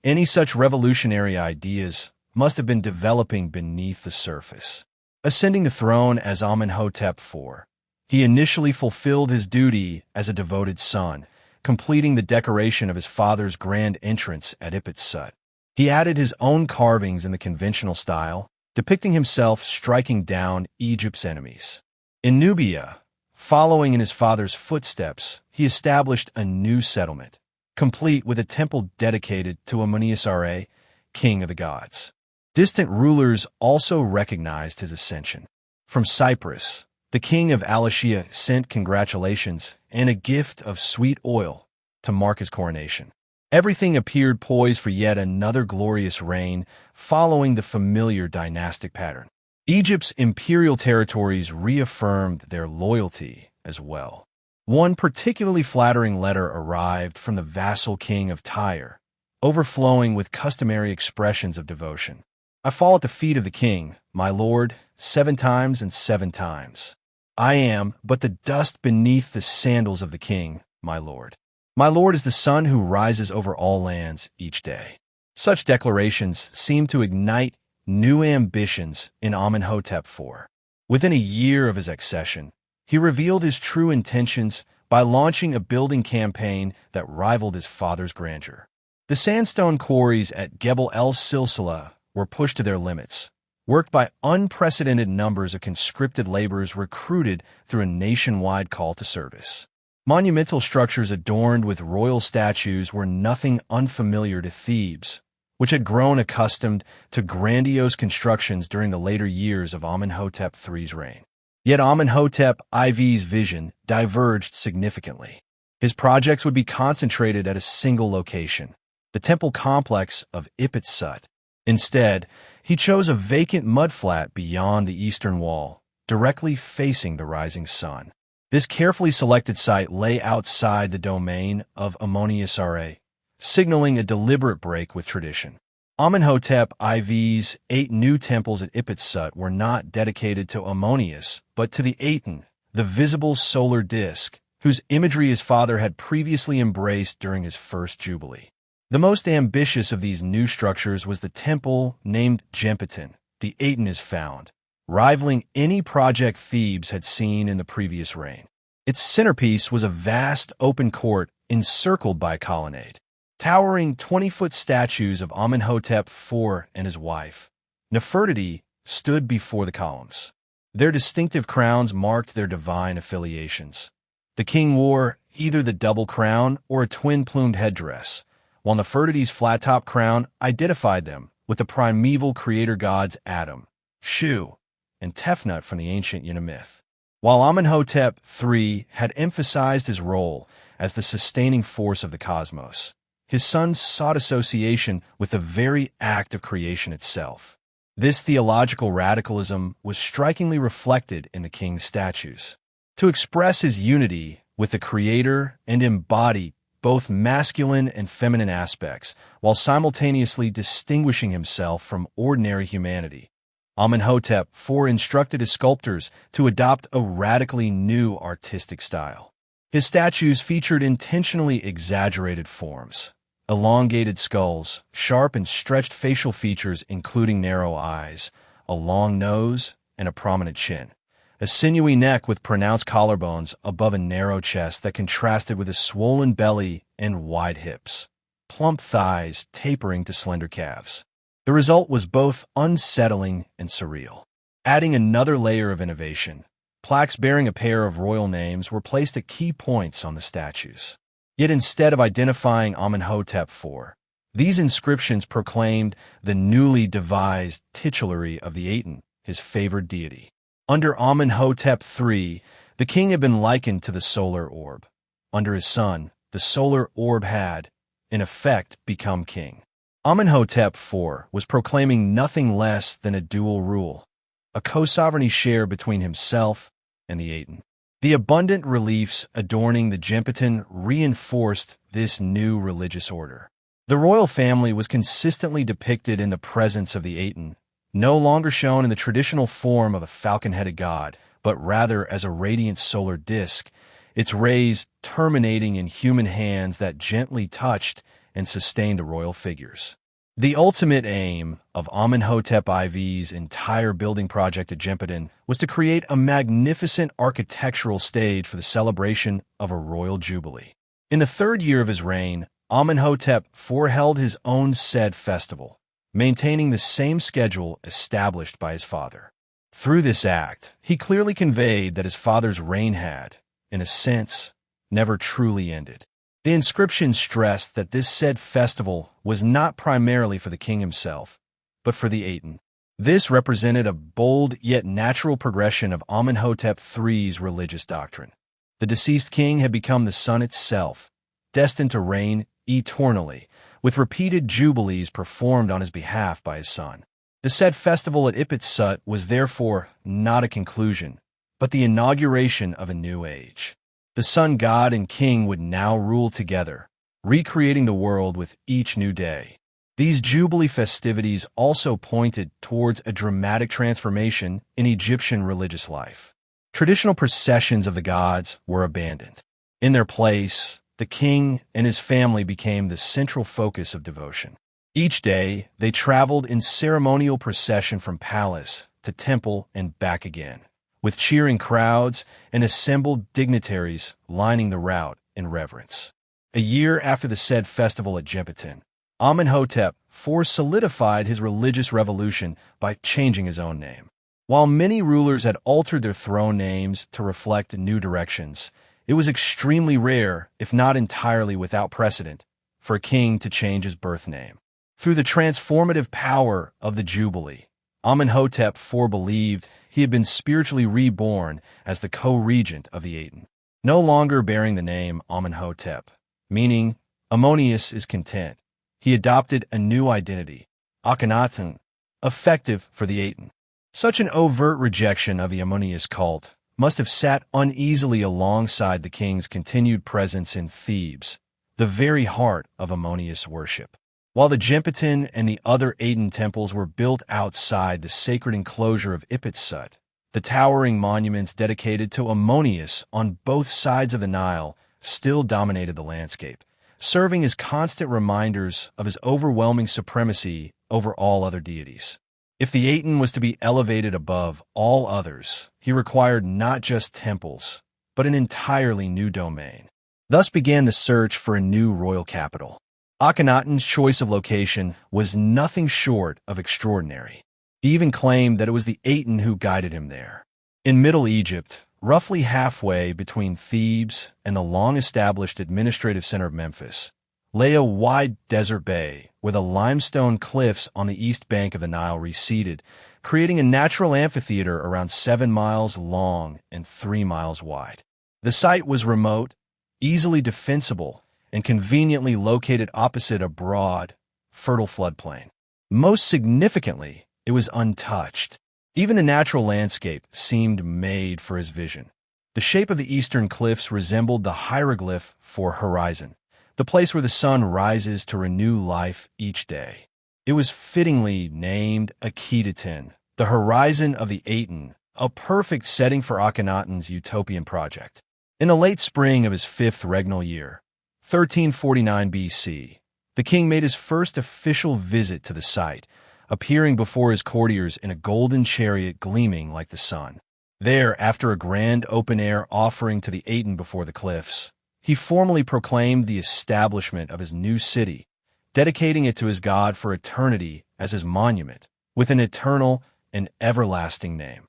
any such revolutionary ideas must have been developing beneath the surface. Ascending the throne as Amenhotep IV, he initially fulfilled his duty as a devoted son, completing the decoration of his father's grand entrance at Ipit-Sut. He added his own carvings in the conventional style, depicting himself striking down Egypt's enemies. In Nubia, following in his father's footsteps, he established a new settlement, complete with a temple dedicated to Amuniasare, king of the gods. Distant rulers also recognized his ascension. From Cyprus, the king of Alashia sent congratulations and a gift of sweet oil to mark his coronation. Everything appeared poised for yet another glorious reign, following the familiar dynastic pattern. Egypt's imperial territories reaffirmed their loyalty as well. One particularly flattering letter arrived from the vassal king of Tyre, overflowing with customary expressions of devotion. I fall at the feet of the king, my lord, 7 times and 7 times. I am but the dust beneath the sandals of the king, my lord. My lord is the sun who rises over all lands each day. Such declarations seem to ignite new ambitions in Amenhotep IV. Within a year of his accession, he revealed his true intentions by launching a building campaign that rivaled his father's grandeur. The sandstone quarries at Gebel el-Silsila were pushed to their limits, worked by unprecedented numbers of conscripted laborers recruited through a nationwide call to service. Monumental structures adorned with royal statues were nothing unfamiliar to Thebes, which had grown accustomed to grandiose constructions during the later years of Amenhotep III's reign. Yet Amenhotep IV's vision diverged significantly. His projects would be concentrated at a single location, the temple complex of Ipit-Sut. Instead, he chose a vacant mudflat beyond the eastern wall, directly facing the rising sun. This carefully selected site lay outside the domain of Ammonius-Ra, signaling a deliberate break with tradition. Amenhotep IV's 8 new temples at Ipit-Sut were not dedicated to Ammonius, but to the Aten, the visible solar disk, whose imagery his father had previously embraced during his first jubilee. The most ambitious of these new structures was the temple named Gemphiten, the Aten is found, rivaling any project Thebes had seen in the previous reign. Its centerpiece was a vast open court encircled by a colonnade. Towering 20-foot statues of Amenhotep IV and his wife, Nefertiti, stood before the columns. Their distinctive crowns marked their divine affiliations. The king wore either the double crown or a twin-plumed headdress, while Nefertiti's flat-top crown identified them with the primeval creator gods Adam, Shu, and Tefnut from the ancient Yuna myth. While Amenhotep III had emphasized his role as the sustaining force of the cosmos, his son sought association with the very act of creation itself. This theological radicalism was strikingly reflected in the king's statues. To express his unity with the Creator and embody both masculine and feminine aspects, while simultaneously distinguishing himself from ordinary humanity, Amenhotep IV instructed his sculptors to adopt a radically new artistic style. His statues featured intentionally exaggerated forms, elongated skulls, sharp and stretched facial features including narrow eyes, a long nose, and a prominent chin, a sinewy neck with pronounced collarbones above a narrow chest that contrasted with a swollen belly and wide hips, plump thighs tapering to slender calves. The result was both unsettling and surreal. Adding another layer of innovation, plaques bearing a pair of royal names were placed at key points on the statues. Yet instead of identifying Amenhotep IV, these inscriptions proclaimed the newly devised titulary of the Aten, his favored deity. Under Amenhotep III, the king had been likened to the solar orb. Under his son, the solar orb had, in effect, become king. Amenhotep IV was proclaiming nothing less than a dual rule, a co-sovereignty share between himself and the Aten. The abundant reliefs adorning the Gemphiten reinforced this new religious order. The royal family was consistently depicted in the presence of the Aten, no longer shown in the traditional form of a falcon-headed god, but rather as a radiant solar disk, its rays terminating in human hands that gently touched and sustained the royal figures. The ultimate aim of Amenhotep IV's entire building project at Gemphiten was to create a magnificent architectural stage for the celebration of a royal jubilee. In the 3rd year of his reign, Amenhotep IV held his own said festival, maintaining the same schedule established by his father. Through this act, he clearly conveyed that his father's reign had, in a sense, never truly ended. The inscription stressed that this said festival was not primarily for the king himself, but for the Aten. This represented a bold yet natural progression of Amenhotep III's religious doctrine. The deceased king had become the sun itself, destined to reign eternally, with repeated jubilees performed on his behalf by his son. The said festival at Ipit-Sut was therefore not a conclusion, but the inauguration of a new age. The sun god and king would now rule together, recreating the world with each new day. These Jubilee festivities also pointed towards a dramatic transformation in Egyptian religious life. Traditional processions of the gods were abandoned. In their place, the king and his family became the central focus of devotion. Each day, they traveled in ceremonial procession from palace to temple and back again, with cheering crowds and assembled dignitaries lining the route in reverence. A year after the said festival at Akhenaten, Amenhotep IV solidified his religious revolution by changing his own name. While many rulers had altered their throne names to reflect new directions, it was extremely rare, if not entirely without precedent, for a king to change his birth name. Through the transformative power of the Jubilee, Amenhotep IV believed he had been spiritually reborn as the co-regent of the Aten. No longer bearing the name Amenhotep, meaning Ammonius is content, he adopted a new identity, Akhenaten, effective for the Aten. Such an overt rejection of the Ammonius cult must have sat uneasily alongside the king's continued presence in Thebes, the very heart of Ammonius worship. While the Akhenaten and the other Aten temples were built outside the sacred enclosure of Ipitsut, the towering monuments dedicated to Ammonius on both sides of the Nile still dominated the landscape, serving as constant reminders of his overwhelming supremacy over all other deities. If the Aten was to be elevated above all others, he required not just temples, but an entirely new domain. Thus began the search for a new royal capital. Akhenaten's choice of location was nothing short of extraordinary. He even claimed that it was the Aten who guided him there. In Middle Egypt, roughly halfway between Thebes and the long-established administrative center of Memphis, lay a wide desert bay where the limestone cliffs on the east bank of the Nile receded, creating a natural amphitheater around 7 miles long and 3 miles wide. The site was remote, easily defensible, and conveniently located opposite a broad, fertile floodplain. Most significantly, it was untouched. Even the natural landscape seemed made for his vision. The shape of the eastern cliffs resembled the hieroglyph for horizon, the place where the sun rises to renew life each day. It was fittingly named Akhenaten, the horizon of the Aten, a perfect setting for Akhenaten's utopian project. In the late spring of his 5th regnal year, 1349 BC, the king made his first official visit to the site, appearing before his courtiers in a golden chariot gleaming like the sun. There, after a grand open-air offering to the Aten before the cliffs, he formally proclaimed the establishment of his new city, dedicating it to his god for eternity as his monument, with an eternal and everlasting name.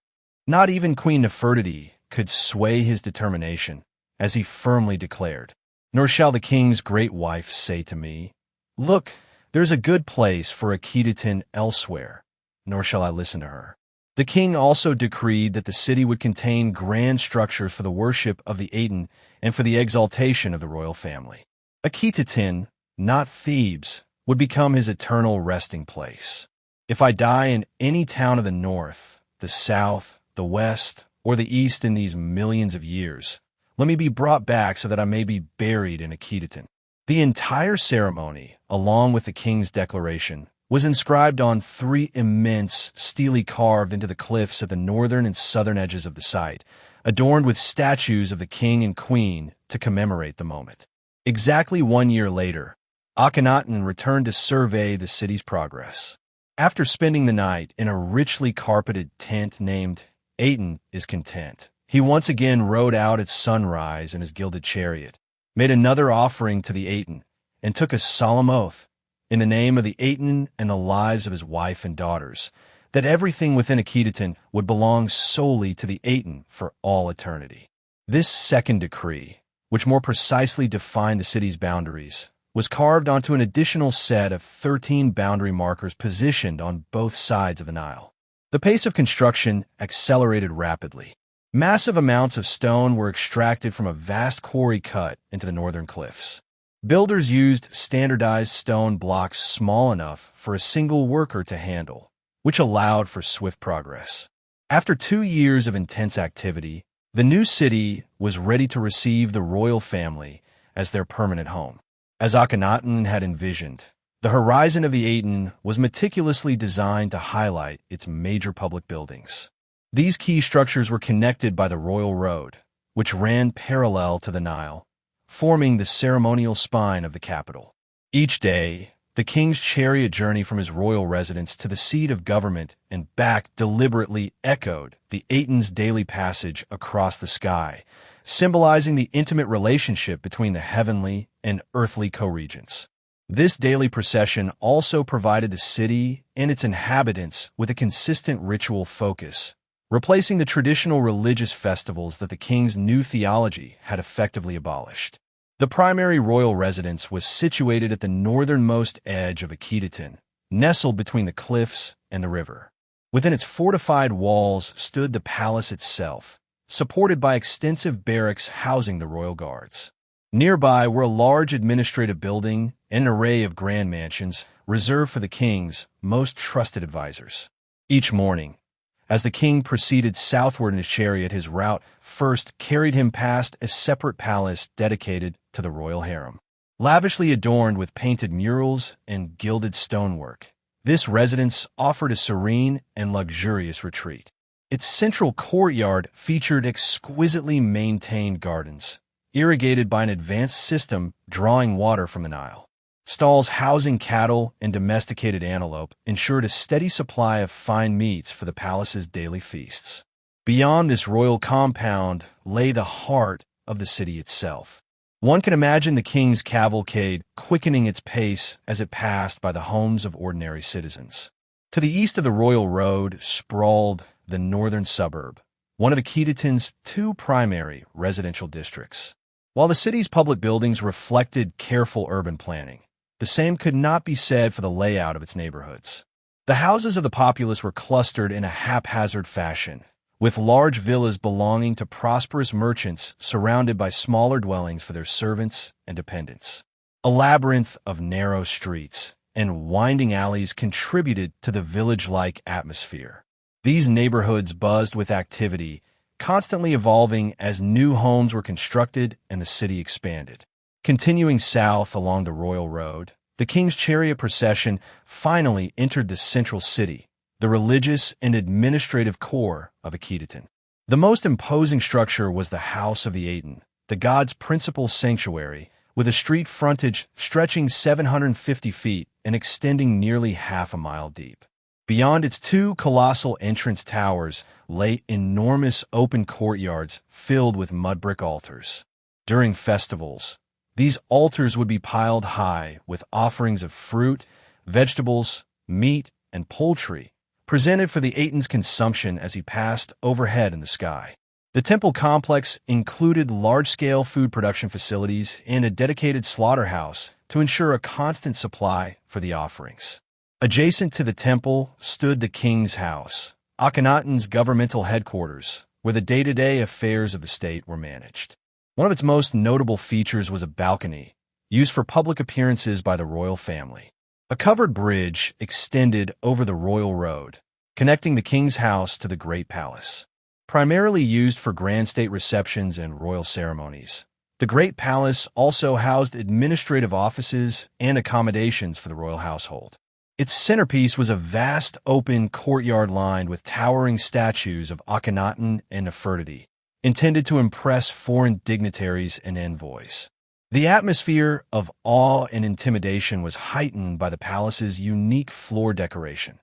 Not even Queen Nefertiti could sway his determination, as he firmly declared, "Nor shall the king's great wife say to me, 'Look, there's a good place for Akhenaten elsewhere,' nor shall I listen to her." The king also decreed that the city would contain grand structures for the worship of the Aten and for the exaltation of the royal family. Akhenaten, not Thebes, would become his eternal resting place. "If I die in any town of the north, the south, the west, or the east in these millions of years, let me be brought back so that I may be buried in Akhenaten." The entire ceremony, along with the king's declaration, was inscribed on 3 immense, steely carved into the cliffs at the northern and southern edges of the site, adorned with statues of the king and queen to commemorate the moment. Exactly 1 year later, Akhenaten returned to survey the city's progress. After spending the night in a richly carpeted tent named Aten is Content, he once again rode out at sunrise in his gilded chariot, made another offering to the Aten, and took a solemn oath, in the name of the Aten and the lives of his wife and daughters, that everything within Akhenaten would belong solely to the Aten for all eternity. This second decree, which more precisely defined the city's boundaries, was carved onto an additional set of 13 boundary markers positioned on both sides of the Nile. The pace of construction accelerated rapidly. Massive amounts of stone were extracted from a vast quarry cut into the northern cliffs. Builders used standardized stone blocks small enough for a single worker to handle, which allowed for swift progress. After 2 years of intense activity, the new city was ready to receive the royal family as their permanent home. As Akhenaten had envisioned, the horizon of the Aten was meticulously designed to highlight its major public buildings. These key structures were connected by the royal road, which ran parallel to the Nile, forming the ceremonial spine of the capital. Each day, the king's chariot journey from his royal residence to the seat of government and back deliberately echoed the Aten's daily passage across the sky, symbolizing the intimate relationship between the heavenly and earthly co-regents. This daily procession also provided the city and its inhabitants with a consistent ritual focus, replacing the traditional religious festivals that the king's new theology had effectively abolished. The primary royal residence was situated at the northernmost edge of Akhenaten, nestled between the cliffs and the river. Within its fortified walls stood the palace itself, supported by extensive barracks housing the royal guards. Nearby were a large administrative building and an array of grand mansions reserved for the king's most trusted advisors. Each morning, as the king proceeded southward in his chariot, his route first carried him past a separate palace dedicated to the royal harem. Lavishly adorned with painted murals and gilded stonework, this residence offered a serene and luxurious retreat. Its central courtyard featured exquisitely maintained gardens, irrigated by an advanced system drawing water from the Nile. Stalls housing cattle and domesticated antelope ensured a steady supply of fine meats for the palace's daily feasts. Beyond this royal compound lay the heart of the city itself. One can imagine the king's cavalcade quickening its pace as it passed by the homes of ordinary citizens. To the east of the royal road sprawled the northern suburb, one of Akhenaten's two primary residential districts. While the city's public buildings reflected careful urban planning, the same could not be said for the layout of its neighborhoods. The houses of the populace were clustered in a haphazard fashion, with large villas belonging to prosperous merchants surrounded by smaller dwellings for their servants and dependents. A labyrinth of narrow streets and winding alleys contributed to the village-like atmosphere. These neighborhoods buzzed with activity, constantly evolving as new homes were constructed and the city expanded. Continuing south along the royal road, the king's chariot procession finally entered the central city, the religious and administrative core of Akhenaten. The most imposing structure was the House of the Aten, the god's principal sanctuary, with a street frontage stretching 750 feet and extending nearly half a mile deep. Beyond its two colossal entrance towers lay enormous open courtyards filled with mud brick altars. During festivals, these altars would be piled high with offerings of fruit, vegetables, meat, and poultry, presented for the Aten's consumption as he passed overhead in the sky. The temple complex included large-scale food production facilities and a dedicated slaughterhouse to ensure a constant supply for the offerings. Adjacent to the temple stood the king's house, Akhenaten's governmental headquarters, where the day-to-day affairs of the state were managed. One of its most notable features was a balcony, used for public appearances by the royal family. A covered bridge extended over the royal road, connecting the king's house to the Great Palace. Primarily used for grand state receptions and royal ceremonies, the Great Palace also housed administrative offices and accommodations for the royal household. Its centerpiece was a vast open courtyard lined with towering statues of Akhenaten and Nefertiti, intended to impress foreign dignitaries and envoys. The atmosphere of awe and intimidation was heightened by the palace's unique floor decoration.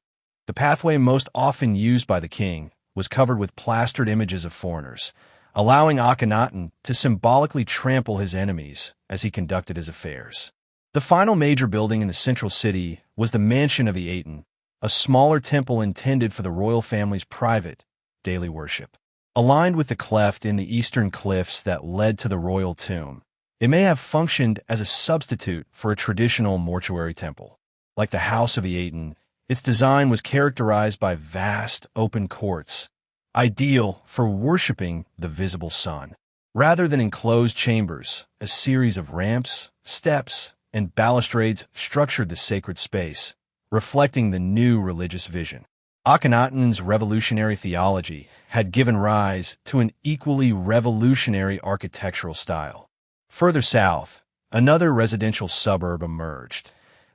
The pathway most often used by the king was covered with plastered images of foreigners, allowing Akhenaten to symbolically trample his enemies as he conducted his affairs. The final major building in the central city was the Mansion of the Aten, a smaller temple intended for the royal family's private, daily worship. Aligned with the cleft in the eastern cliffs that led to the royal tomb, it may have functioned as a substitute for a traditional mortuary temple. Like the House of the Aten, its design was characterized by vast, open courts, ideal for worshiping the visible sun. Rather than enclosed chambers, a series of ramps, steps, and balustrades structured the sacred space, reflecting the new religious vision. Akhenaten's revolutionary theology had given rise to an equally revolutionary architectural style. Further south, another residential suburb emerged.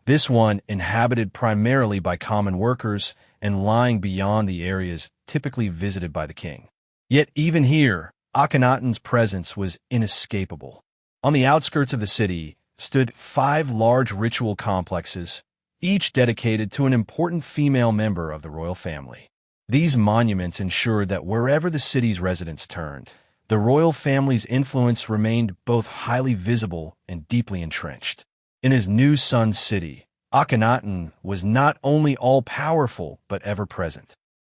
This one inhabited primarily by common workers and lying beyond the areas typically visited by the king. Yet even here, Akhenaten's presence was inescapable. On the outskirts of the city stood 5 large ritual complexes, each dedicated to an important female member of the royal family. These monuments ensured that wherever the city's residents turned, the royal family's influence remained both highly visible and deeply entrenched. In his new sun city, Akhenaten was not only all-powerful but ever-present.